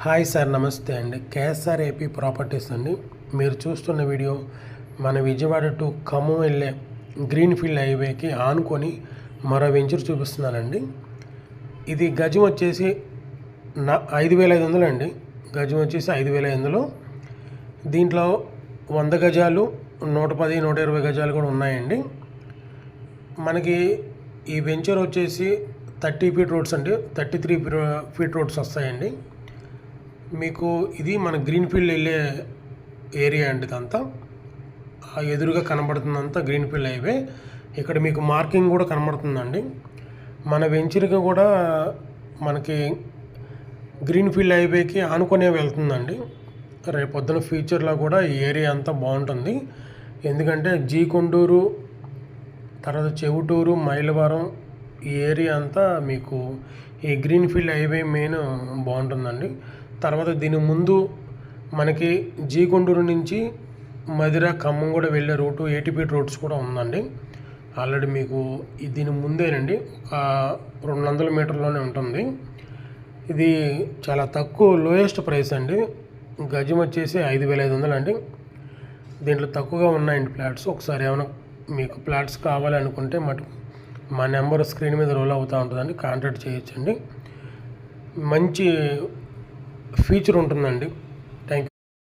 Hi sir, నమస్తే అండి. KSR AP properties అండి. మీరు చూస్తున్న వీడియో మన విజయవాడ టు ఖమ్మం వెళ్ళే గ్రీన్ఫీల్డ్ హైవేకి ఆనుకొని మరో వెంచర్ చూపిస్తున్నానండి. ఇది గజం వచ్చేసి 5,500 అండి. గజం వచ్చేసి 5,500. దీంట్లో 100 గజాలు, 110, 120 గజాలు కూడా ఉన్నాయండి. మనకి ఈ వెంచర్ వచ్చేసి 30 ఫీట్ రోడ్స్ అండి, 33 ఫీట్ రోడ్స్ వస్తాయండి. మీకు ఇది మన గ్రీన్ఫీల్డ్ వెళ్ళే ఏరియా అండి. ఇదంతా ఎదురుగా కనబడుతుందంతా గ్రీన్ఫీల్డ్ హైవే. ఇక్కడ మీకు మార్కింగ్ కూడా కనబడుతుందండి. మన వెంచర్గా కూడా మనకి గ్రీన్ఫీల్డ్ హైవేకి ఆనుకునే వెళ్తుందండి. రేపు పొద్దున ఫ్యూచర్లో కూడా ఈ ఏరియా అంతా బాగుంటుంది. ఎందుకంటే కొండూరు, తర్వాత చెవుటూరు, మైలవరం ఈ ఏరియా అంతా మీకు ఈ గ్రీన్ఫీల్డ్ హైవే మెయిన్ బాగుంటుందండి. తర్వాత దీని ముందు మనకి కొండూరు నుంచి మధిర, ఖమ్మం కూడా వెళ్ళే రూటు 80 ఫీట్ రోడ్స్ కూడా ఉందండి. ఆల్రెడీ మీకు దీని ముందేనండి, ఒక 200 మీటర్లోనే ఉంటుంది. ఇది చాలా తక్కువ, లోయెస్ట్ ప్రైస్ అండి. గజం వచ్చేసి 5,500 అండి. దీంట్లో తక్కువగా ఉన్నాయండి ఫ్లాట్స్. ఒకసారి ఏమైనా మీకు ఫ్లాట్స్ కావాలనుకుంటే మా నెంబర్ స్క్రీన్ మీద రోల్ అవుతూ ఉంటుందండి, కాంటాక్ట్ చేయొచ్చండి. మంచి ఫీచర్ ఉంటుందండి.